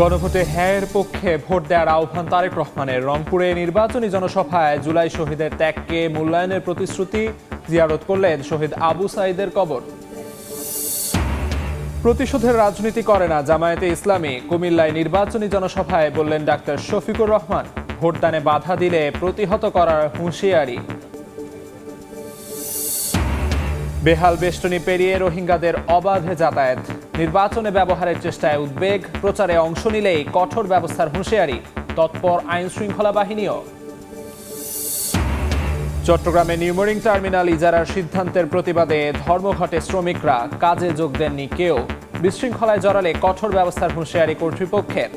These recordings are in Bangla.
গণভোটে হ্যাঁর পক্ষে ভোট দেওয়ার আহ্বান তারেক রহমানের। রংপুরে নির্বাচনী জনসভায় জুলাই শহীদের ত্যাগকে মূল্যায়নের প্রতিশ্রুতি। জিয়ারত করলেন শহীদ আবু সাঈদের কবর। প্রতিশোধের রাজনীতি করে না জামায়াতে ইসলামী। কুমিল্লায় নির্বাচনী জনসভায় বললেন ডাক্তার শফিকুর রহমান, ভোটদানে বাধা দিলে প্রতিহত করার হুঁশিয়ারি। বেহাল বেষ্টনী পেরিয়ে রোহিঙ্গাদের অবাধে যাতায়াত, নির্বাচনে ব্যবহারের চেষ্টায় উদ্বেগ। প্রচারে অংশ নিলেই কঠোর ব্যবস্থার হুঁশিয়ারি, তৎপর আইন শৃঙ্খলা বাহিনীও। চট্টগ্রামে নিউমোরিং টার্মিনাল ইজারার সিদ্ধান্তের প্রতিবাদে ধর্মঘটে শ্রমিকরা, কাজে যোগ দেননি কেউ। বিশৃঙ্খলায় জড়ালে কঠোর ব্যবস্থার হুঁশিয়ারি কর্তৃপক্ষের।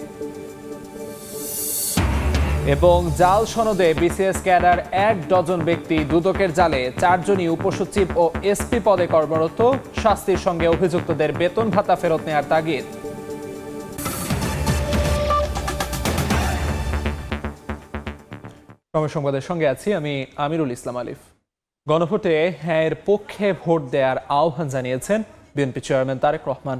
এবং জাল সনদে বিসিএস ক্যাডার 1 ডজন ব্যক্তি, দুদকের জালে 4 জনই উপসচিব ও এসপি পদে কর্মরত। শাস্তির সঙ্গে অভিযুক্তদের বেতন ভাতা ফেরত নেওয়ার তাগিদ। সংবাদের সঙ্গে আছি আমি আমিরুল ইসলাম আলিফ। গণভোটে হ্যাঁর পক্ষে ভোট দেওয়ার আহ্বান জানিয়েছেন বিএনপি চেয়ারম্যান তারেক রহমান।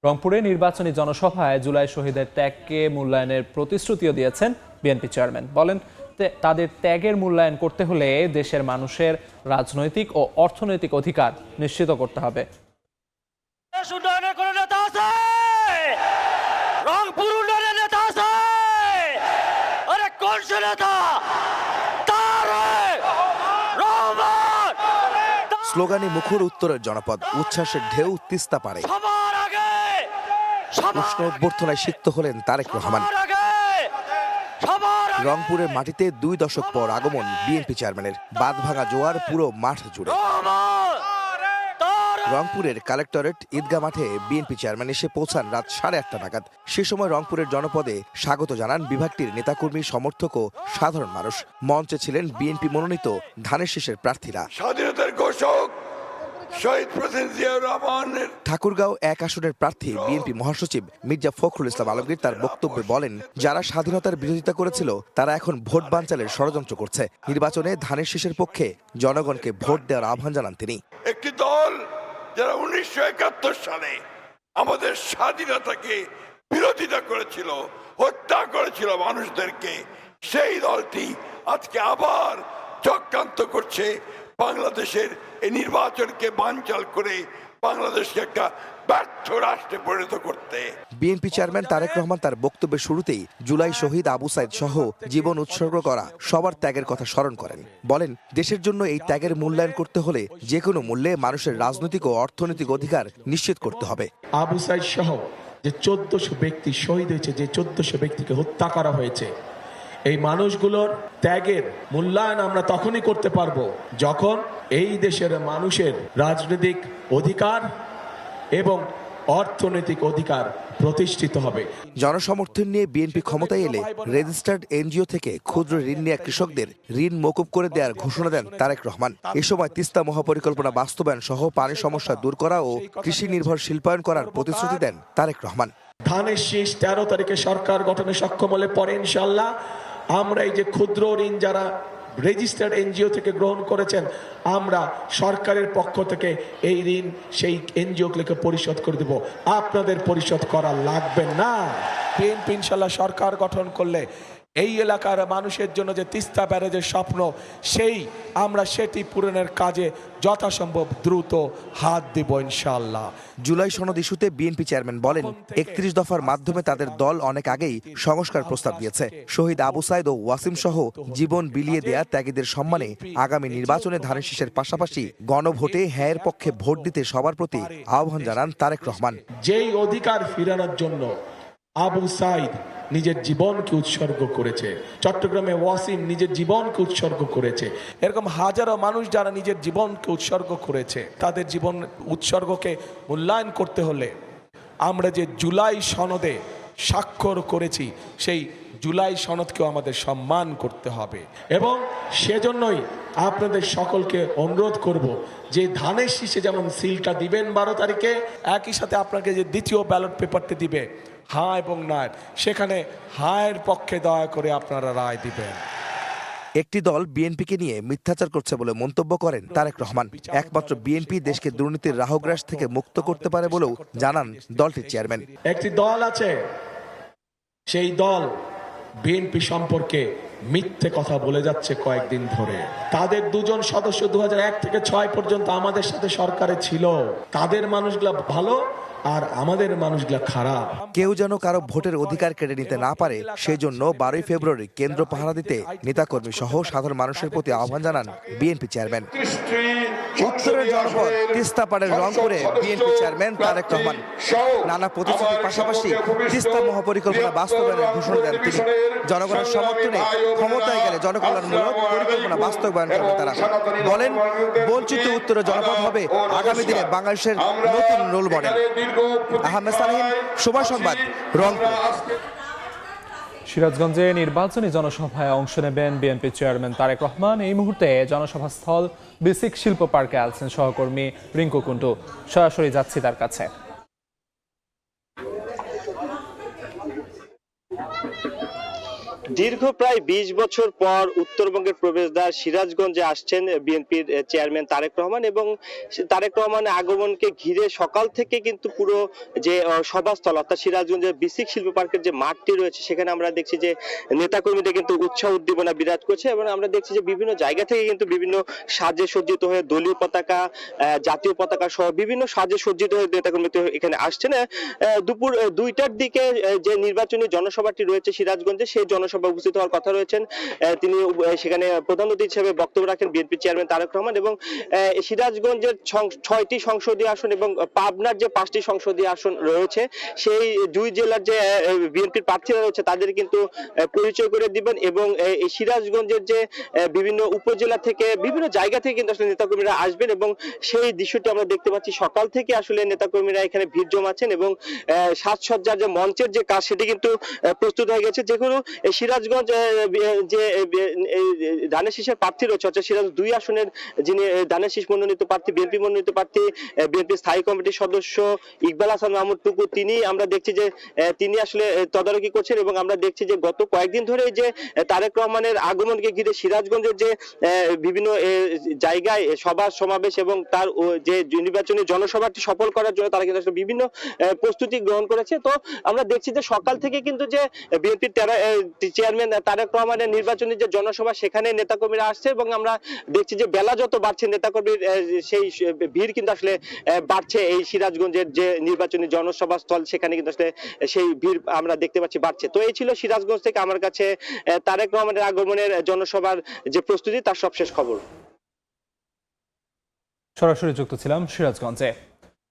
রংপুরে নির্বাচনী জনসভায় জুলাই শহীদের ত্যাগকে মূল্যায়নের প্রতিশ্রুতিও দিয়েছেন বিএনপি চেয়ারম্যান। বলেন, তাদের ত্যাগের মূল্যায়ন করতে হলে দেশের মানুষের রাজনৈতিক ও অর্থনৈতিক অধিকার নিশ্চিত করতে হবে। স্লোগানে মুখর উত্তরের জনপদ, উচ্ছ্বাসের ঢেউ তিস্তা পারে। উষ্ণ অভ্যর্থনায় সিক্ত হলেন তারেক রহমান। রংপুরের মাটিতে 2 দশক পর আগমন বিএনপি চেয়ারম্যানের। বাঁধভাঙা জোয়ার পুরো মাঠ জুড়ে। রংপুরের কালেক্টরেট ঈদগাহ মাঠে বিএনপি চেয়ারম্যান এসে পৌঁছান রাত 8:30 নাগাদ। সে সময় রংপুরের জনপদে স্বাগত জানান বিভাগটির নেতাকর্মী, সমর্থক ও সাধারণ মানুষ। মঞ্চে ছিলেন বিএনপি মনোনীত ধানের শীষের প্রার্থীরা। স্বাধীনতার ঘোষক শহীদ প্রেসিডেন্ট জিয়াউর রহমানের। ঠাকুরগাঁও 1 আসনের প্রার্থী বিএনপি মহাসচিব মির্জা ফখরুল ইসলাম আলমগীর তার বক্তব্যে বলেন, যারা স্বাধীনতার বিরোধিতা করেছিল তারা এখন ভোট বানচালের ষড়যন্ত্র করছে। নির্বাচনে ধানের শীষের পক্ষে জনগণকে ভোট দেওয়ার আহ্বান জানান তিনি। একটি দল যারা 1971 সালে আমাদের স্বাধীনতাকে বিরোধিতা করেছিল, হত্যা করেছিল মানুষদেরকে, সেই দলটি আজকে আবার চক্রান্ত করছে বাংলাদেশের এই নির্বাচনকে বানচাল করে বাংলাদেশকে একটা ব্যর্থ রাষ্ট্রে পরিণত করতে। বিএনপি চেয়ারম্যান তারেক রহমান তার বক্তব্যের শুরুতেই জুলাই শহীদ আবু সাঈদ সহ জীবন উৎসর্গ করা সবার ত্যাগের কথা স্মরণ করেন। বলেন, দেশের জন্য এই ত্যাগের মূল্যায়ন করতে হলে যে কোনো মূল্যে মানুষের রাজনৈতিক ও অর্থনৈতিক অধিকার নিশ্চিত করতে হবে। আবু সাঈদ সহ যে 1400 ব্যক্তি শহীদ হয়েছে, যে 1400 ব্যক্তিকে হত্যা করা হয়েছে, এই মানুষগুলোর ত্যাগের মূল্যায়ন আমরা তখনই করতে পারবো যখন এই দেশের মানুষের রাজনৈতিক অধিকার এবং অর্থনৈতিক অধিকার প্রতিষ্ঠিত হবে। জনসমর্থন নিয়ে বিএনপি ক্ষমতায় এলে রেজিস্টার্ড এনজিও থেকে ক্ষুদ্র ঋণ নেওয়া কৃষকদের ঋণ মওকুফ করে দেওয়ার ঘোষণা দেন তারেক রহমান। এ সময় তিস্তা মহাপরিকল্পনা বাস্তবায়ন সহ পানি সমস্যা দূর করা ও কৃষি নির্ভর শিল্পায়ন করার প্রতিশ্রুতি দেন তারেক রহমান। ধানের শীষ 13 তারিখে সরকার গঠনে সক্ষম হলে পরে ইনশাল্লাহ আমরা এই যে ক্ষুদ্র ঋণ যারা রেজিস্টার্ড এনজিও থেকে গ্রহণ করেছেন, আমরা সরকারের পক্ষ থেকে এই ঋণ সেই এনজিওগুলোকে পরিশোধ করে দেব। আপনাদের পরিশোধ করা লাগবে না। বিএনপি ইনশাল্লাহ সরকার গঠন করলে এই এলাকার মানুষের জন্য যে তিস্তা ব্যারেজের স্বপ্ন, সেটি পূরণের কাজে যথাসম্ভব দ্রুত হাত দিব ইনশাআল্লাহ। জুলাই সনদ ইস্যুতে বিএনপি চেয়ারম্যান বলেন, 31 দফার মাধ্যমে তাদের দল অনেক আগেই সংস্কার প্রস্তাব দিয়েছে। শহীদ আবু সাঈদ ও ওয়াসিম সহ জীবন বিলিয়ে দেয়া ত্যাগীদের সম্মানে আগামী নির্বাচনে ধানের শীষের পাশাপাশি গণভোটে হ্যাঁর পক্ষে ভোট দিতে সবার প্রতি আহ্বান জানান তারেক রহমান। যেই অধিকার ফেরানোর জন্য আবু সাঈদ নিজের জীবনকে উৎসর্গ করেছে, চট্টগ্রামে ওয়াসিম নিজের জীবনকে উৎসর্গ করেছে, এরকম হাজারো মানুষ যারা নিজের জীবনকে উৎসর্গ করেছে, তাদের জীবন উৎসর্গকে মূল্যায়ন করতে হলে আমরা যে জুলাই সনদে স্বাক্ষর করেছি, সেই জুলাই সনদকেও আমাদের সম্মান করতে হবে। এবং সেজন্যই আপনাদের সকলকে অনুরোধ করব যে ধানের শীষে যেমন সিলটা দিবেন 12 তারিখে, একই সাথে আপনাকে যে দ্বিতীয় ব্যালট পেপারটি দিবে হ্যাঁ এবং না, সেখানে হায়ের পক্ষে দয়া করে আপনারা রায় দিবেন। একটি দল বিএনপিকে নিয়ে মিথ্যাচার করছে বলে মন্তব্য করেন তারেক রহমান। একমাত্র বিএনপি দেশকে দুর্নীতির রাহুগ্রাস থেকে মুক্ত করতে পারে বলেও জানান দলটির চেয়ারম্যান। একটি দল আছে সেই দল বিএনপি সম্পর্কে মিথ্যে কথা বলে যাচ্ছে কয়েকদিন ধরে। তাদের দুজন সদস্য 2001 থেকে 6 পর্যন্ত আমাদের সাথে সরকারে ছিল। তাদের মানুষগুলা ভালো আর আমাদের মানুষগুলা খারাপ। কেউ যেন কারো ভোটের অধিকার কেড়ে নিতে না পারে সেই জন্য 12ই ফেব্রুয়ারি কেন্দ্র পাহারা দিতে নেতাকর্মী সহ সাধারণ মানুষের প্রতি আহ্বান জানান বিএনপি চেয়ারম্যান। উত্তরের জনপদ তিস্তাপাড়ের রংপুরে বিএনপি চেয়ারম্যান তারেক রহমান নানা প্রতিশ্রুতির পাশাপাশি তিস্তা মহাপরিকল্পনা বাস্তবায়নের ঘোষণা দেন তিনি। জনগণের সমর্থনে ক্ষমতায় গেলে জনকল্যাণমূলক পরিকল্পনা বাস্তবায়ন করবেন তারা। বলেন, বঞ্চিত উত্তরের জনপদ হবে আগামী দিনে বাংলাদেশের নতুন রোল মডেল। আহমেদ সালেহীন, সময় সংবাদ, রংপুর। সিরাজগঞ্জে নির্বাচনী জনসভায় অংশ নেবেন বিএনপি চেয়ারম্যান তারেক রহমান। এই মুহূর্তে জনসভাস্থল বেসিক শিল্প পার্কে আছেন সহকর্মী রিঙ্কু কুন্টু। সরাসরি যাচ্ছি তার কাছে। দীর্ঘ প্রায় 20 বছর পর উত্তরবঙ্গের প্রবেশদ্বার সিরাজগঞ্জে আসছেন বিএনপির চেয়ারম্যান তারেক রহমান, এবং তারেক রহমানের আগমনকে ঘিরে সকাল থেকে কিন্তু পুরো যে সভাস্থল অর্থাৎ সিরাজগঞ্জের বেসিক শিল্প পার্কের যে মাঠটি রয়েছে সেখানে আমরা দেখছি যে নেতাকর্মীদের কিন্তু উৎসাহ উদ্দীপনা বিরাজ করছে, এবং আমরা দেখছি যে বিভিন্ন জায়গা থেকে কিন্তু বিভিন্ন সাজে সজ্জিত হয়ে দলীয় পতাকা, জাতীয় পতাকা সহ বিভিন্ন সাজে সজ্জিত হয়ে নেতাকর্মী এখানে আসছেন। দুপুর 2টার দিকে যে নির্বাচনী জনসভাটি রয়েছে সিরাজগঞ্জে, সেই জনসভা উপস্থিত হওয়ার কথা রয়েছেন। তিনি সেখানে প্রধান অতিথি হিসেবে বক্তব্য রাখেন বিএনপি চেয়ারম্যান তারেক রহমান, এবং সিরাজগঞ্জের 6টি সংসদীয় আসন এবং পাবনার যে 5টি সংসদীয় আসন রয়েছে সেই 2 জেলার যে বিএনপির প্রার্থীরা রয়েছে তাদের কিন্তু পরিচয় করে দিবেন, এবং এই সিরাজগঞ্জের যে বিভিন্ন উপজেলা থেকে বিভিন্ন জায়গা থেকে কিন্তু আসলে নেতাকর্মীরা আসবেন, এবং সেই দৃশ্যটি আমরা দেখতে পাচ্ছি। সকাল থেকে আসলে নেতাকর্মীরা এখানে ভিড় জমাচ্ছেন, এবং সাজসজ্জার যে মঞ্চের যে কাজ সেটি কিন্তু প্রস্তুত হয়ে গেছে। যেগুলো সিরাজগঞ্জ যে ধানের শীষের প্রার্থী রয়েছে অর্থাৎ সিরাজ 2 আসনের যিনি ধানের শীষ মনোনীত প্রার্থী, বিএনপি মনোনীত প্রার্থী, বিএনপি স্থায়ী কমিটির সদস্য ইকবাল হাসান মাহমুদ টুকু, তিনি আমরা দেখছি যে তিনি আসলে তদারকি করছেন, এবং আমরা দেখছি যে গত কয়েকদিন ধরে যে তারেক রহমানের আগমনকে ঘিরে সিরাজগঞ্জের যে বিভিন্ন জায়গায় সভা সমাবেশ এবং তার যে নির্বাচনী জনসভাটি সফল করার জন্য তারা কিন্তু আসলে বিভিন্ন প্রস্তুতি গ্রহণ করেছে। তো আমরা দেখছি যে সকাল থেকে কিন্তু যে বিএনপির চেয়ারম্যান তারেক রহমানের নির্বাচনী যে জনসভা সেখানে নেতাকর্মীরা আসছে, এবং আমরা দেখছি যে বেলা যত বাড়ছে নেতাকর্মীর সেই ভিড় কিন্তু আসলে বাড়ছে। এই সিরাজগঞ্জের যে নির্বাচনী জনসভা স্থল সেখানে কিন্তু আসলে সেই ভিড় আমরা দেখতে পাচ্ছি বাড়ছে। তো এই ছিল সিরাজগঞ্জ থেকে আমার কাছে তারেক রহমানের আগমনের জনসভার যে প্রস্তুতি তার সবশেষ খবর। সরাসরি যুক্ত ছিলাম সিরাজগঞ্জে।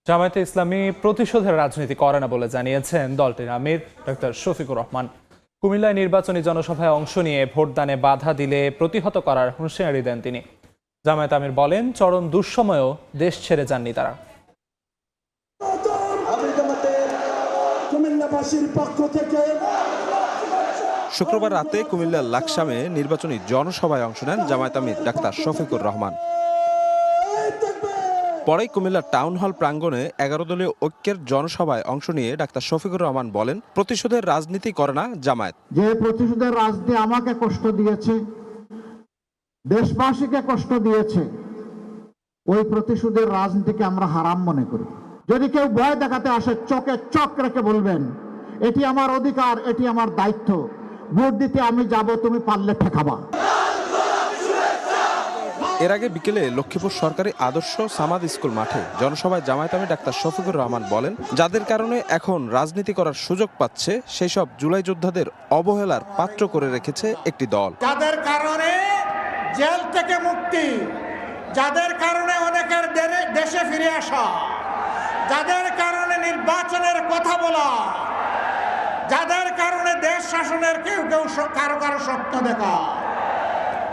জামায়াতে ইসলামী প্রতিশোধের রাজনীতি করে না বলে জানিয়েছেন দলটির আমির ডক্টর শফিকুর রহমান। কুমিল্লায় নির্বাচনী জনসভায় অংশ নিয়ে ভোটদানে বাধা দিলে প্রতিহত করার হুঁশিয়ারি দেন তিনি। জামায়াত আমির বলেন, চরম দুঃসময়েও দেশ ছেড়ে যাননি তারা। শুক্রবার রাতে কুমিল্লার লাকসামে নির্বাচনী জনসভায় অংশ নেন জামায়াত আমির ডাক্তার শফিকুর রহমান। পরে কুমিল্লার টাউন হল প্রাঙ্গণে 11 দলীয় ঐক্যের জনসভায় অংশ নিয়ে ডাক্তার শফিকুর রহমান বলেন, প্রতিশোধের রাজনীতি করে না জামায়াত। যে প্রতিশোধের রাজনীতি আমাকে কষ্ট দিয়েছে, দেশবাসীকে কষ্ট দিয়েছে, ওই প্রতিশোধের রাজনীতিকে আমরা হারাম মনে করি। যদি কেউ ভয় দেখাতে আসে, চোখে চোখ রেখে বলবেন, এটি আমার অধিকার, এটি আমার দায়িত্ব, ভোট দিতে আমি যাব, তুমি পারলে ঠেকাবা। এর আগে বিকেলে লক্ষ্মীপুর সরকারি আদর্শ সামাদ স্কুল মাঠে জনসভায় জামায়াত আমির ডাক্তার শফিকুর রহমান বলেন, যাদের কারণে এখন রাজনীতি করার সুযোগ পাচ্ছে সেই সব জুলাই যোদ্ধাদের অবহেলার পাত্র করে রেখেছে একটি দল। যাদের কারণে জেল থেকে মুক্তি, যাদের কারণে অনেকের দেশে ফিরে আসা, যাদের কারণে নির্বাচনের কথা বলা, যাদের কারণে দেশ শাসনের কেউ কেউ কারো কারো স্বপ্ন দেখা,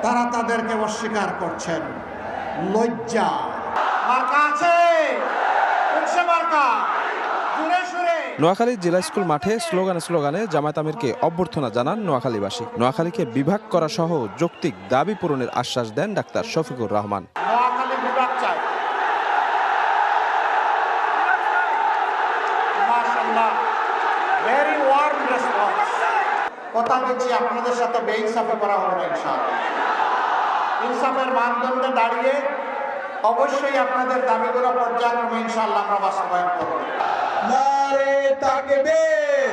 তারা তাদেরকে অস্বীকার করছেন। লজ্জা আছে। নোয়াখালী জেলা স্কুল মাঠে স্লোগানে জামায়াত আমিরকে অভ্যর্থনা জানান নোয়াখালীবাসী। নোয়াখালীকে বিভাগ করা সহ যৌক্তিক দাবি পূরণের আশ্বাস দেন ডাক্তার শফিকুর রহমান। নোয়াখালী বিভাগ চাই। মাশাআল্লাহ, ভেরি ওয়ার্ম রেসপন্স। কথা দিচ্ছি আপনাদের সাথে বেইনসাফি করা হবে না ইনশাআল্লাহ। ইনসাফের মানদণ্ডে দাঁড়িয়ে অবশ্যই আপনাদের দাবিগুলো পর্যায়ক্রমে ইনশাআল্লাহ আমরা বাস্তবায়ন করব। নারে তাকবীর,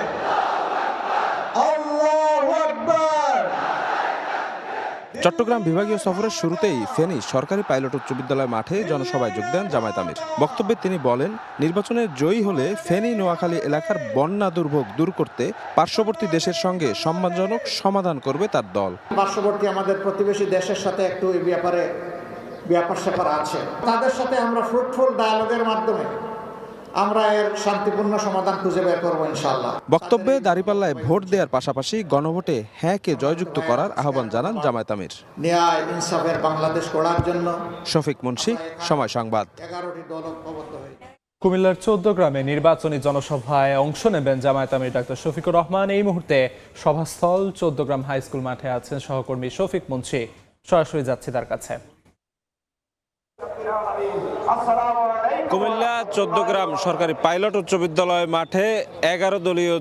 চট্টগ্রাম বিভাগীয় সফরের শুরুতেই ফেনী সরকারি পাইলট উচ্চ বিদ্যালয় মাঠে জনসভায় যোগ দেন জামায়াত আমির। বক্তব্যে তিনি বলেন, নির্বাচনে জয়ী হলে ফেনী নোয়াখালী এলাকার বন্যা দুর্ভোগ দূর করতে পার্শ্ববর্তী দেশের সঙ্গে সম্মানজনক সমাধান করবে তার দল। পার্শ্ববর্তী আমাদের প্রতিবেশী দেশের সাথে একটু এই ব্যাপারে ব্যাপার আছে, তাদের সাথে আমরা ফ্রুটফুল ডায়ালগের মাধ্যমে আমরা এর শান্তিপূর্ণ সমাধান খুঁজে বের করবো ইনশাআল্লাহ। বক্তব্যে দাঁড়িপাল্লায় ভোট দেওয়ার পাশাপাশি গণভোটে হ্যাঁকে জয়যুক্ত করার আহ্বান জানান জামায়াত আমির। ন্যায় ইনসাফের বাংলাদেশ গড়ার জন্য শফিক মুন্সি, সময় সংবাদ। 11টি দল ঐক্যবদ্ধ হয়েছে। কুমিল্লার 14 গ্রামে নির্বাচনী জনসভায় অংশ নেবেন জামায়াত আমির ডাক্তার শফিকুর রহমান। এই মুহূর্তে সভাস্থল 14 গ্রাম হাই স্কুল মাঠে আছেন সহকর্মী শফিক মুন্সি। সরাসরি যাচ্ছি তার কাছে। কুমিল্লা 14 গ্রাম সরকারি পাইলট উচ্চ বিদ্যালয় মাঠে 11 দলীয়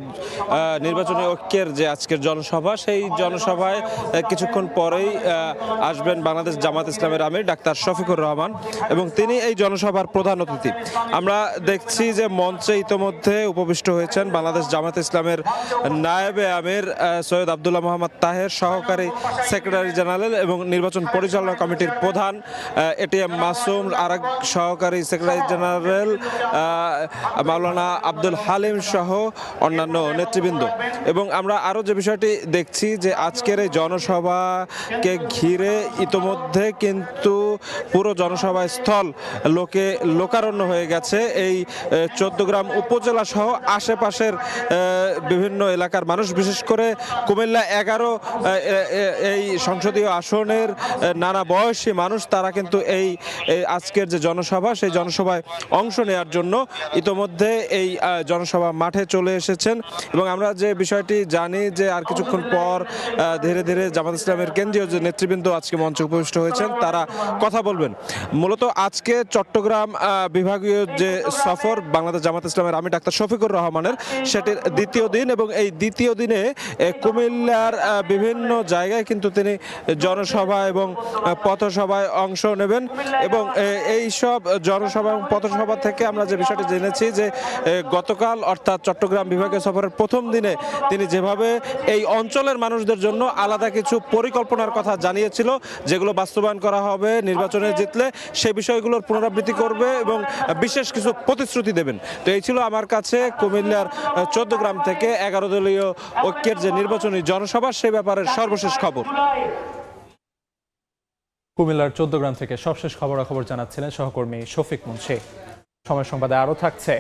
নির্বাচনী ঐক্যের যে আজকের জনসভা, সেই জনসভায় কিছুক্ষণ পরেই আসবেন বাংলাদেশ জামাত ইসলামের আমির ডাক্তার শফিকুর রহমান এবং তিনি এই জনসভার প্রধান অতিথি। আমরা দেখছি যে মঞ্চে ইতোমধ্যে উপবিষ্ট হয়েছেন বাংলাদেশ জামাত ইসলামের নায়েবে আমির সৈয়দ আব্দুল্লাহ মোহাম্মদ তাহের, সহকারী সেক্রেটারি জেনারেল এবং নির্বাচন পরিচালনা কমিটির প্রধান এটিএম মাসুম, আরেক সহকারী সেক্রেটারি জেনারেল মাওলানা আব্দুল হালিম সহ অন্যান্য নেতৃবৃন্দ। এবং আমরা আরও যে বিষয়টি দেখছি যে আজকের এই জনসভাকে ঘিরে ইতোমধ্যে কিন্তু পুরো জনসভা স্থল লোকারণ্য হয়ে গেছে। এই 14 গ্রাম উপজেলা সহ আশেপাশের বিভিন্ন এলাকার মানুষ, বিশেষ করে কুমিল্লা 11 এই সংসদীয় আসনের নানা বয়সী মানুষ, তারা কিন্তু এই আজকের যে জনসভা, সেই জনসভায় অংশ নেওয়ার জন্য ইতোমধ্যে এই জনসভা মাঠে চলে এসেছেন। এবং আমরা যে বিষয়টি জানি যে আর কিছুক্ষণ পর ধীরে ধীরে জামাত ইসলামের কেন্দ্রীয় যে নেতৃবৃন্দ আজকে মঞ্চে উপবিষ্ট হয়েছেন তারা কথা বলবেন। মূলত আজকে চট্টগ্রাম বিভাগীয় যে সফর বাংলাদেশ জামাত ইসলামের আমির ডাক্তার শফিকুর রহমানের, সেটির দ্বিতীয় দিন এবং এই দ্বিতীয় দিনে কুমিল্লার বিভিন্ন জায়গায় কিন্তু তিনি জনসভা এবং পথসভায় অংশ নেবেন। এবং এই সব জনসভা এবং পথসভা থেকে আমরা যে বিষয়টি জেনেছি যে গতকাল অর্থাৎ চট্টগ্রাম বিভাগীয় সফরের প্রথম দিনে তিনি যেভাবে এই অঞ্চলের মানুষদের জন্য আলাদা কিছু পরিকল্পনার কথা জানিয়েছিল, যেগুলো বাস্তবায়ন করা হবে নির্বাচনে জিতলে, সেই বিষয়গুলোর পুনরাবৃত্তি করবে এবং বিশেষ কিছু প্রতিশ্রুতি দেবেন। তো এই ছিল আমার কাছে কুমিল্লার 14 গ্রাম থেকে 11 দলীয় ঐক্যের যে নির্বাচনী জনসভা, সেই ব্যাপারে সর্বশেষ খবর। কুমিল্লার 14 গ্রাম থেকে সবশেষ খবরাখবর জানাচ্ছিলেন সহকর্মী শফিক মুন্সি। সময় সংবাদে আরও থাকছে।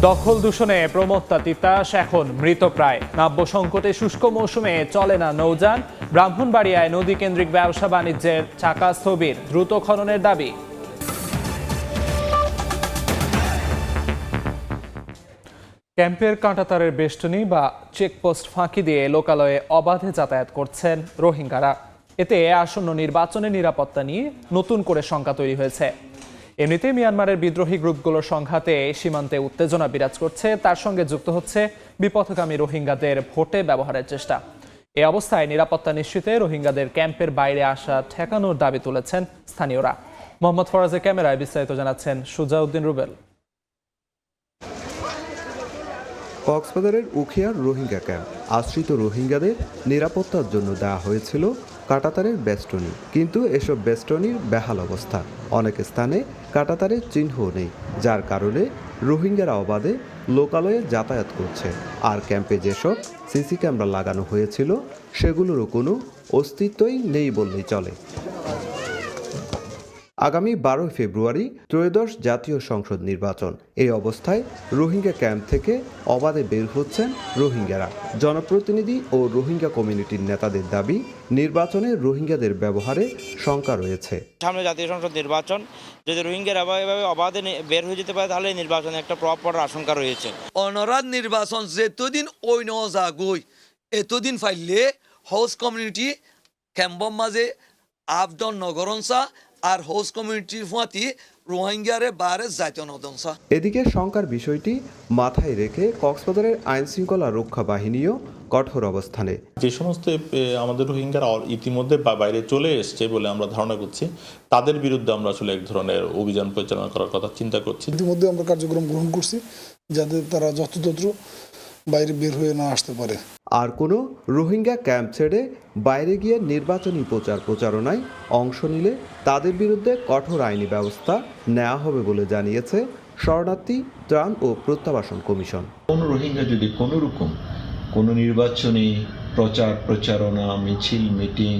দখল দূষণে প্রমত্তা তিতাস এখন মৃতপ্রায়। নাব্য সংকটে শুষ্ক মৌসুমে চলে না নৌযান। ব্রাহ্মণবাড়িয়ায় নদী কেন্দ্রিক ব্যবসা বাণিজ্যের চাকা স্থবির, দ্রুত খননের দাবি। ক্যাম্পের কাঁটাতারের বেষ্টনী বা চেকপোস্ট ফাঁকি দিয়ে লোকালয়ে অবাধে যাতায়াত করছেন রোহিঙ্গারা। এতে আসন্ন নির্বাচনের নিরাপত্তা নিয়ে নতুন করে শঙ্কা তৈরি হয়েছে। এমনিতেই মিয়ানমারের বিদ্রোহী গ্রুপগুলোর সংঘাতে সীমান্তে উত্তেজনা বিরাজ করছে, তার সঙ্গে যুক্ত হচ্ছে বিপথগামী রোহিঙ্গাদের ভোটে ব্যবহারের চেষ্টা। এ অবস্থায় নিরাপত্তা নিশ্চিতে রোহিঙ্গাদের ক্যাম্পের বাইরে আসা ঠেকানোর দাবি তুলেছেন স্থানীয়রা। মোহাম্মদ ফরাজের ক্যামেরায় বিস্তারিত জানাচ্ছেন সুজাউদ্দিন রুবেল। কক্সবাজারের উখিয়ার রোহিঙ্গা ক্যাম্প আশ্রিত রোহিঙ্গাদের নিরাপত্তার জন্য দেওয়া হয়েছিল কাঁটাতারের বেষ্টনী, কিন্তু এসব বেষ্টনীর বেহাল অবস্থা। অনেক স্থানে কাঁটাতারের চিহ্নও নেই, যার কারণে রোহিঙ্গারা অবাধে লোকালয়ে যাতায়াত করছে। আর ক্যাম্পে যেসব সিসি ক্যামেরা লাগানো হয়েছিল সেগুলোরও কোনো অস্তিত্বই নেই বললেই চলে। আগামী 12 ফেব্রুয়ারি ত্রয়োদশ জাতীয় সংসদ নির্বাচন। এই অবস্থায় রোহিঙ্গা ক্যাম্প থেকে অবাধে বের হচ্ছেন রোহিঙ্গারা। জনপ্রতিনিধি ও রোহিঙ্গা কমিউনিটির নেতাদের দাবি, নির্বাচনে রোহিঙ্গাদের ব্যবহারে শঙ্কা রয়েছে। সামনে জাতীয় সংসদ নির্বাচন, যদি রোহিঙ্গারা এভাবে অবাধে বের হয়ে যেতে পারে তাহলে নির্বাচনে একটা প্রভাব পড়ার আশঙ্কা রয়েছে। অনরাদ নির্বাচন যেতদিন ওই নজাগই এতদিন ফাইলে হাউস কমিউনিটি ক্যাম্পর মাঝে আবদন নগরনসা আর হোস্ট কমিউনিটির ফাঁতি রোহিঙ্গারে বারে জাতীয় নদনসা। এদিকে শঙ্কার বিষয়টি মাথায় রেখে কক্সবাজারের আইন শৃঙ্খলা রক্ষা বাহিনীও কঠোর অবস্থানে। যে সমস্ত আমাদের রোহিঙ্গারা ইতিমধ্যে বাইরে চলে এসছে বলে আমরা ধারণা করছি, তাদের বিরুদ্ধে আমরা আসলে এক ধরনের অভিযান পরিচালনা করার কথা চিন্তা করছি। ইতিমধ্যে আমরা কার্যক্রম গ্রহণ করছি, যাতে তারা যথাযথ বাইরে বের হয়ে না আসতে পারে। আর কোনো রোহিঙ্গা ক্যাম্প ছেড়ে বাইরে গিয়ে নির্বাচনী প্রচারণায় অংশ নিলে তাদের বিরুদ্ধে কঠোর আইনি ব্যবস্থা নেওয়া হবে বলে জানিয়েছে শরণার্থী ত্রাণ ও প্রত্যাবাসন কমিশন। কোন রোহিঙ্গা যদি কোনো রকম কোনো নির্বাচনী প্রচারণা, মিছিল, মিটিং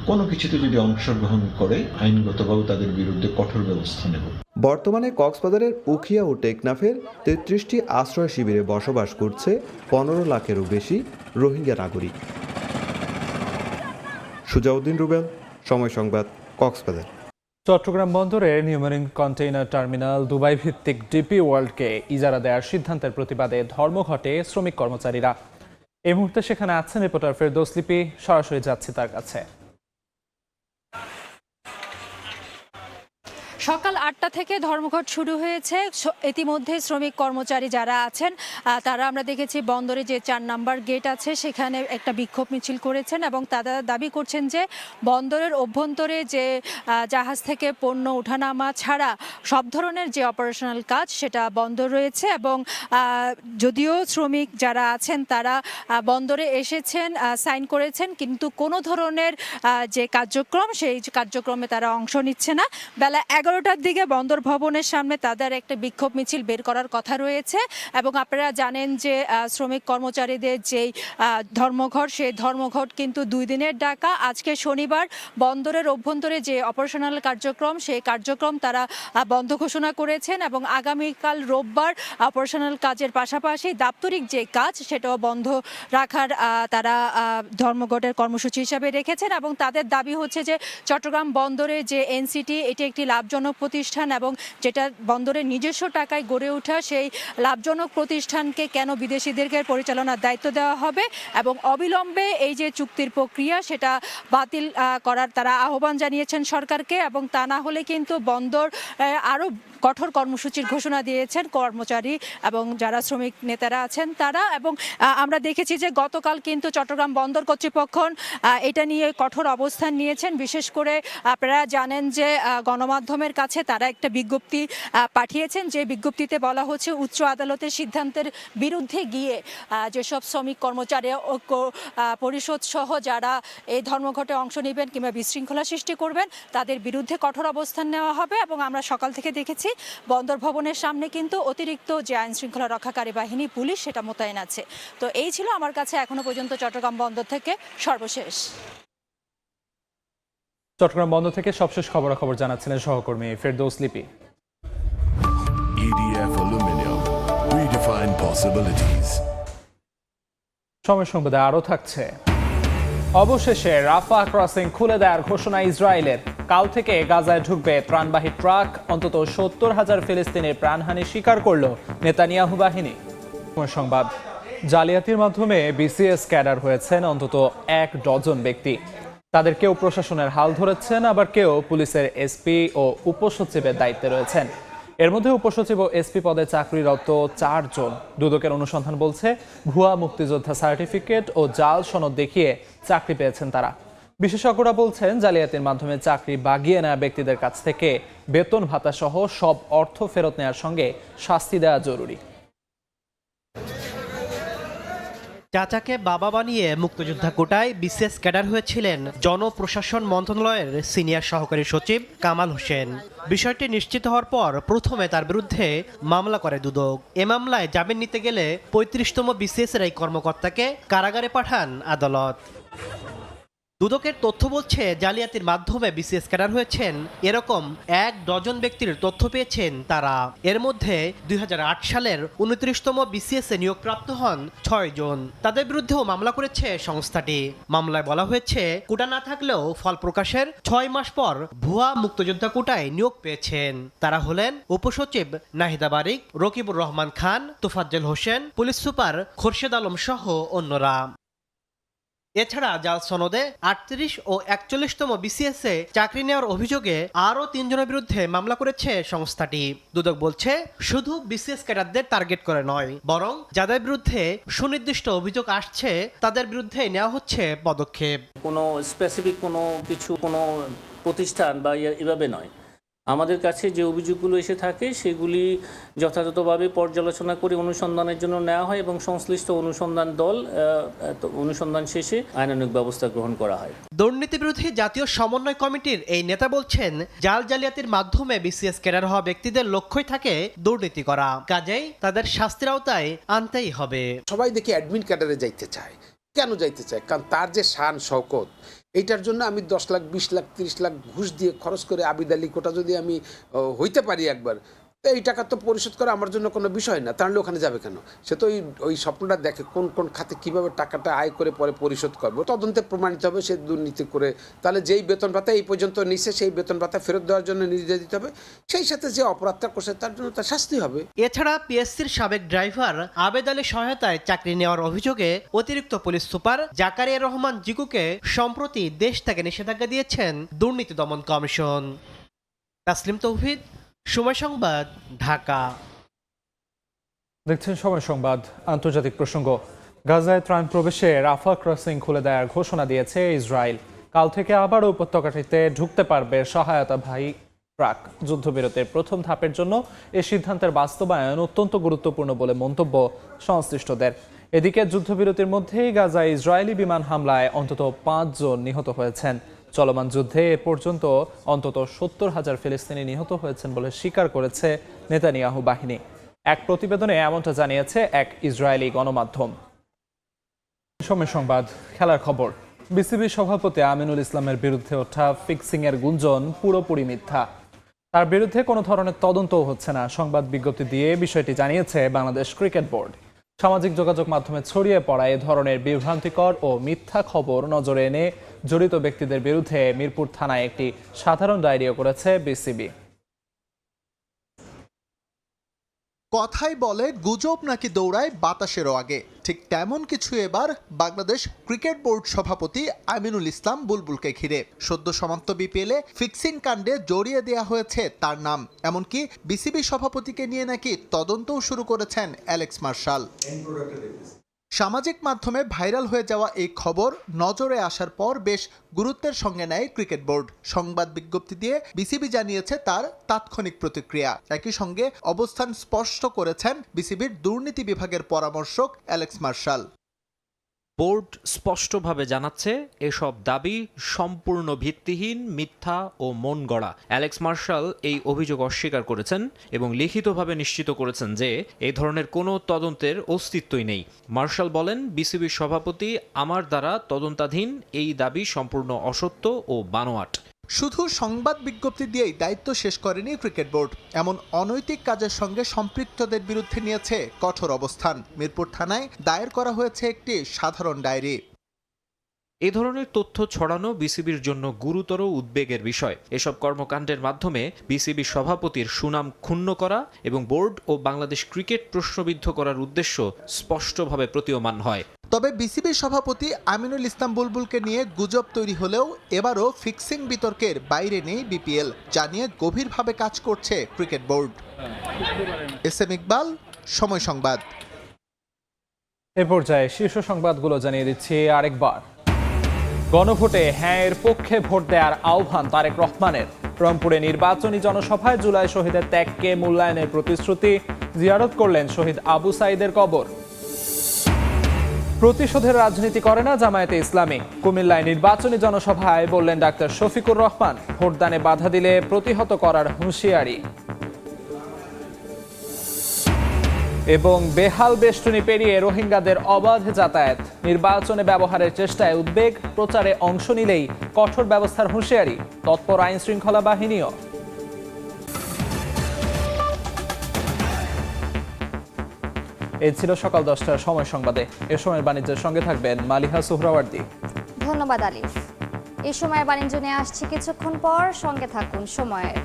কোনো কিছুতে যদি অংশগ্রহণ করে আইনগতভাবে তাদের বিরুদ্ধে কঠোর ব্যবস্থা নেব। বর্তমানে কক্সবাজারের উখিয়া ও টেকনাফের 33টি আশ্রয় শিবিরে বসবাস করছে 15 লাখেরও বেশি রোহিঙ্গা নাগরিক। সুজাউদ্দিন রুবেল, সময় সংবাদ, কক্সবাজার। চট্টগ্রাম বন্দরের নিউমেরিং কন্টেইনার টার্মিনাল দুবাই ভিত্তিক ডিপি ওয়ার্ল্ডকে ইজারা দেওয়ার সিদ্ধান্তের প্রতিবাদে ধর্মঘটে শ্রমিক কর্মচারীরা। এই মুহূর্তে সেখানে আছেন রিপোর্টার ফেরদৌস লিপি, সরাসরি যাচ্ছি তার কাছে। সকাল 8টা থেকে ধর্মঘট শুরু হয়েছে। ইতিমধ্যে শ্রমিক কর্মচারী যারা আছেন তারা আমরা দেখেছি বন্দরে যে 4 নাম্বার গেট আছে সেখানে একটা বিক্ষোভ মিছিল করেছেন এবং তারা দাবি করছেন যে বন্দরের অভ্যন্তরে যে জাহাজ থেকে পণ্য ওঠানামা ছাড়া সব ধরনের যে অপারেশনাল কাজ সেটা বন্ধ রয়েছে এবং যদিও শ্রমিক যারা আছেন তারা বন্দরে এসেছেন, সাইন করেছেন, কিন্তু কোনো ধরনের যে কার্যক্রম সেই কার্যক্রমে তারা অংশ নিচ্ছে না। বেলা 11টার দিকে বন্দর ভবনের সামনে তাদের একটা বিক্ষোভ মিছিল বের করার কথা রয়েছে এবং আপনারা জানেন যে শ্রমিক কর্মচারীদের যেই ধর্মঘট, সেই ধর্মঘট কিন্তু 2 দিনের ডাকা। আজকে শনিবার বন্দরের অভ্যন্তরে যে অপারেশনাল কার্যক্রম সেই কার্যক্রম তারা বন্ধ ঘোষণা করেছেন এবং আগামীকাল রোববার অপারেশনাল কাজের পাশাপাশি দাপ্তরিক যে কাজ সেটাও বন্ধ রাখার তারা ধর্মঘটের কর্মসূচি হিসাবে রেখেছেন এবং তাদের দাবি হচ্ছে যে চট্টগ্রাম বন্দরে যে এনসিটি এটি একটি লাভজনক প্রতিষ্ঠান এবং যেটা বন্দরের নিজস্ব টাকায় গড়ে ওঠা সেই লাভজনক প্রতিষ্ঠানকে কেন বিদেশিদেরকে পরিচালনার দায়িত্ব দেওয়া হবে এবং অবিলম্বে এই যে চুক্তির প্রক্রিয়া সেটা বাতিল করার তারা আহ্বান জানিয়েছেন সরকারকে এবং তা না হলে কিন্তু বন্দর আরও কঠোর কর্মসূচির ঘোষণা দিয়েছেন কর্মচারী এবং যারা শ্রমিক নেতারা আছেন তারা। এবং আমরা দেখেছি যে গতকাল কিন্তু চট্টগ্রাম বন্দর কর্তৃপক্ষ এটা নিয়ে কঠোর অবস্থান নিয়েছেন। বিশেষ করে আপনারা জানেন যে গণমাধ্যমের কাছে তারা একটা বিজ্ঞপ্তি পাঠিয়েছেন, যে বিজ্ঞপ্তিতে বলা হচ্ছে উচ্চ আদালতের সিদ্ধান্তের বিরুদ্ধে গিয়ে যেসব শ্রমিক কর্মচারী ঐক্য পরিষদ সহ যারা এই ধর্মঘটে অংশ নেবেন কিংবা বিশৃঙ্খলা সৃষ্টি করবেন তাদের বিরুদ্ধে কঠোর অবস্থান নেওয়া হবে। এবং আমরা সকাল থেকে দেখেছি বন্দর ভবনের সামনে কিন্তু অতিরিক্ত যে আইন শৃঙ্খলা রক্ষাকারী বাহিনী পুলিশ সেটা মোতায়েন আছে। তো এই ছিল আমার কাছে এখনো পর্যন্ত চট্টগ্রাম বন্দর থেকে সর্বশেষ। চট্টগ্রাম বন্দর থেকে সবশেষ খবরাখবর জানাচ্ছিলেন সহকর্মী ফেরদৌস লিপি। EDF Aluminium, redefine possibilities. সময় সংবাদে আরও থাকছে। অবশেষে রাফা ক্রসিং খুলে দেওয়ার ঘোষণা ইসরায়েলের। কাল থেকে গাজায় ঢুকবে ত্রাণবাহী ট্রাক। অন্তত 70,000 ফিলিস্তিনের প্রাণহানি স্বীকার করল নেতানিয়াহু বাহিনী। সংবাদ, জালিয়াতির মাধ্যমে বিসিএস ক্যাডার হয়েছেন অন্তত 1 ডজন ব্যক্তি। তাদের কেউ প্রশাসনের হাল ধরেছেন, আবার কেউ পুলিশের এসপি ও উপসচিবের দায়িত্বে রয়েছেন। এর মধ্যে উপসচিব ও এসপি পদে চাকরিরত 4 জন। দুদকের অনুসন্ধান বলছে ভুয়া মুক্তিযোদ্ধা সার্টিফিকেট ও জাল সনদ দেখিয়ে চাকরি পেয়েছেন তারা। বিশেষজ্ঞরা বলছেন জালিয়াতির মাধ্যমে চাকরি বাগিয়ে নেওয়া ব্যক্তিদের কাছ থেকে বেতন ভাতা সহ সব অর্থ ফেরত নেওয়ার সঙ্গে শাস্তি দেওয়া জরুরি। চাচাকে বাবা বানিয়ে মুক্তিযোদ্ধা কোটায় বিসিএস ক্যাডার হয়েছিলেন জনপ্রশাসন মন্ত্রণালয়ের সিনিয়র সহকারী সচিব কামাল হোসেন। বিষয়টি নিশ্চিত হওয়ার পর প্রথমে তার বিরুদ্ধে মামলা করে দুদক। এ মামলায় জামিন নিতে গেলে 35তম বিসিএসের এই কর্মকর্তাকে কারাগারে পাঠান আদালত। দুদকের তথ্য বলছে জালিয়াতির মাধ্যমে বিসিএস ক্যাডার হয়েছেন এরকম 1 ডজন ব্যক্তির তথ্য পেয়েছেন তারা। এর মধ্যে 2008 সালের 29তম বিসিএস এ নিয়োগপ্রাপ্ত হন 6 জন। তাদের বিরুদ্ধেও মামলা করেছে সংস্থাটি। মামলায় বলা হয়েছে কোটা না থাকলেও ফল প্রকাশের 6 মাস পর ভুয়া মুক্তিযোদ্ধা কোটায় নিয়োগ পেয়েছেন। তারা হলেন উপসচিব নাহিদা বারিক, রকিবুর রহমান খান, তোফাজ্জল হোসেন, পুলিশ সুপার খোরশেদ আলম সহ অন্যরা। এছাড়া জাল সনদে 38 ও 41তম বিসিএস এ চাকরি নেওয়ার অভিযোগে আরও 3 জনের বিরুদ্ধে মামলা করেছে সংস্থাটি। দুদক বলছে শুধু বিসিএস ক্যাডারদের টার্গেট করে নয়, বরং যাদের বিরুদ্ধে সুনির্দিষ্ট অভিযোগ আসছে তাদের বিরুদ্ধে নেওয়া হচ্ছে পদক্ষেপ। কোনো স্পেসিফিক কোনো কিছু কোনো প্রতিষ্ঠান বা এভাবে নয়, আমাদের কাছে যে অভিযোগগুলো এসে থাকে সেগুলি যথাযথভাবে পর্যালোচনা করে অনুসন্ধানের জন্য নেওয়া হয় এবং সংশ্লিষ্ট অনুসন্ধান দল অনুসন্ধান শেষে আইনানুগ ব্যবস্থা গ্রহণ করা হয়। দুর্নীতি বিরোধী জাতীয় সমন্বয় কমিটির এই নেতা বলছেন, জাল জালিয়াতির মাধ্যমে বিসিএস ক্যাডার হওয়া ব্যক্তিদের লক্ষ্যই থাকে দুর্নীতি করা, কাজেই তাদের শাস্তির আওতায় আনতেই হবে। সবাই দেখি অ্যাডমিন ক্যাডারে যাইতে চায়। কেন যাইতে চায়? কারণ তার যে শান শওকত, এইটার জন্য আমি 10 লাখ 20 লাখ 30 লাখ ঘুষ দিয়ে খরচ করে আবিদ আলী কোটা যদি আমি হইতে পারি একবার, তো এই টাকা তো পরিশোধ করা আমার জন্য কোনো বিষয় না। তাহলে ওখানে যাবে কেন? সে তো ওই স্বপ্নটা দেখে কোন কোন খাতে কিভাবে টাকাটা আয় করে পরে পরিশোধ করবো। তদন্তে প্রমাণিত হবে সে দুর্নীতি করে, তাহলে যেই বেতন ভাতা এই পর্যন্ত নিচ্ছে সেই বেতন ভাতা ফেরত দেওয়ার জন্য নির্দেশ দিতে হবে। সেই সাথে যে অপরাধটা করছে তার জন্য তার শাস্তি হবে। এছাড়া পিএসসির সাবেক ড্রাইভার আবেদ আলীর সহায়তায় চাকরি নেওয়ার অভিযোগে অতিরিক্ত পুলিশ সুপার জাকারিয়া রহমান জিকুকে সম্প্রতি দেশ থেকে নিষেধাজ্ঞা দিয়েছেন দুর্নীতি দমন কমিশন। তাসলিম তৌহিদ, সময় সংবাদ, ঢাকা। দেখছেন সময় সংবাদ। আন্তর্জাতিক প্রসঙ্গ। গাজায় ত্রাণ প্রবেশে রাফা ক্রসিং খুলে দেওয়ার ঘোষণা দিয়েছে ইসরায়েল। কাল থেকে আবারও উপত্যকাটিতে ঢুকতে পারবে সহায়তাবাহী ট্রাক। যুদ্ধবিরতির প্রথম ধাপের জন্য এই সিদ্ধান্তের বাস্তবায়ন অত্যন্ত গুরুত্বপূর্ণ বলে মন্তব্য সংশ্লিষ্টদের। এদিকে যুদ্ধবিরতির মধ্যেই গাজায় ইসরায়েলি বিমান হামলায় অন্তত 5 জন নিহত হয়েছেন। চলমান যুদ্ধে এ পর্যন্ত অন্তত 70,000 ফিলিস্তিনি নিহত হয়েছেন বলে স্বীকার করেছে নেতানিয়াহু বাহিনী। এক প্রতিবেদনে এমনটা জানিয়েছে এক ইসরায়েলি গণমাধ্যম। সময় সংবাদ, খেলার খবর। বিসিবি সভাপতি আমিনুল ইসলামের বিরুদ্ধে ওঠা ফিক্সিংয়ের গুঞ্জন পুরোপুরি মিথ্যা। তার বিরুদ্ধে কোনো ধরনের তদন্তও হচ্ছে না, সংবাদ বিজ্ঞপ্তি দিয়ে বিষয়টি জানিয়েছে বাংলাদেশ ক্রিকেট বোর্ড। সামাজিক যোগাযোগ মাধ্যমে ছড়িয়ে পড়া এ ধরনের বিভ্রান্তিকর ও মিথ্যা খবর নজরে এনে জড়িত ব্যক্তিদের বিরুদ্ধে মিরপুর থানায় একটি সাধারণ ডায়েরিও করেছে বিসিবি। কথাই বলে গুজব নাকি দৌড়ায় বাতাসেরও আগে, ঠিক তেমন কিছু এবার বাংলাদেশ ক্রিকেট বোর্ড সভাপতি আমিনুল ইসলাম বুলবুলকে ঘিরে। সদ্য সমাপ্ত বিপিএলে ফিক্সিং কাণ্ডে জড়িয়ে দেয়া হয়েছে তার নাম। এমনকি বিসিবি সভাপতিকে নিয়ে নাকি তদন্তও শুরু করেছেন অ্যালেক্স মার্শাল। সামাজিক মাধ্যমে ভাইরাল হয়ে যাওয়া এই খবর নজরে আসার পর বেশ গুরুত্বের সঙ্গে নেয় ক্রিকেট বোর্ড। সংবাদ বিজ্ঞপ্তি দিয়ে বিসিবি জানিয়েছে তার তাৎক্ষণিক প্রতিক্রিয়া। একই সঙ্গে অবস্থান স্পষ্ট করেছেন বিসিবির দুর্নীতি বিভাগের পরামর্শক অ্যালেক্স মার্শাল। বোর্ড স্পষ্টভাবে জানাচ্ছে এসব দাবি সম্পূর্ণ ভিত্তিহীন, মিথ্যা ও মন গড়া। অ্যালেক্স মার্শাল এই অভিযোগ অস্বীকার করেছেন এবং লিখিতভাবে নিশ্চিত করেছেন যে এই ধরনের কোনো তদন্তের অস্তিত্বই নেই। মার্শাল বলেন, বিসিবির সভাপতি আমার দ্বারা তদন্তাধীন এই দাবি সম্পূর্ণ অসত্য ও বানোয়াট। শুধু সংবাদ বিজ্ঞপ্তি দিয়েই দায়িত্ব শেষ করেনি ক্রিকেট বোর্ড। এমন অনৈতিক কাজের সঙ্গে সম্পৃক্তদের বিরুদ্ধে নিয়েছে কঠোর অবস্থান। মিরপুর থানায় দায়ের করা হয়েছে একটি সাধারণ ডায়েরি। এ ধরনের তথ্য ছড়ানো বিসিবির জন্য গুরুতর উদ্বেগের বিষয়। এসব কর্মকাণ্ডের মাধ্যমে বিসিবির সভাপতির সুনাম ক্ষুণ্ণ করা এবং বোর্ড ও বাংলাদেশ ক্রিকেট প্রশ্নবিদ্ধ করার উদ্দেশ্য স্পষ্টভাবে প্রতীয়মান হয়। তবে বিসিবির সভাপতি আমিনুল ইসলাম বুলবুলকে নিয়ে গুজব তৈরি হলেও এবারও ফিক্সিং বিতর্কের বাইরে নেই বিপিএল, জানিয়ে গভীরভাবে কাজ করছে ক্রিকেট বোর্ড। এস.এম. ইকবাল, সময় সংবাদ। এ পর্যায়ে শীর্ষ সংবাদগুলো জানিয়ে দিচ্ছি আরেকবার। গণভোটে হ্যাঁ এর পক্ষে ভোট দেওয়ার আহ্বান তারেক রহমানের। রংপুরে নির্বাচনী জনসভায় জুলাই শহীদের ত্যাগকে মূল্যায়নের প্রতিশ্রুতি। জিয়ারত করলেন শহীদ আবু সাইদের কবর। প্রতিশোধের রাজনীতি করে না জামায়াতে ইসলামী। কুমিল্লায় নির্বাচনী জনসভায় বললেন ডাক্তার শফিকুর রহমান, ভোটদানে বাধা দিলে প্রতিহত করার হুঁশিয়ারি। এবং বেহাল বেষ্টনী পেরিয়ে রোহিঙ্গাদের অবাধ যাতায়াত, নির্বাচনে ব্যবহারের চেষ্টায় উদ্বেগ, প্রচারে অংশ নিলেই কঠোর ব্যবস্থার হুঁশিয়ারি। তৎপর আইন শৃঙ্খলা বাহিনীও। এই ছিল সকাল 10টার সময় সংবাদে। এ সময় বাণিজ্যের সঙ্গে থাকবেন মালিহা সুহরাওয়ার্দী। ধন্যবাদ আলিফ। এই সময় বাণিজ্য নিয়ে আসছি কিছুক্ষণ পর, সঙ্গে থাকুন সময়ের।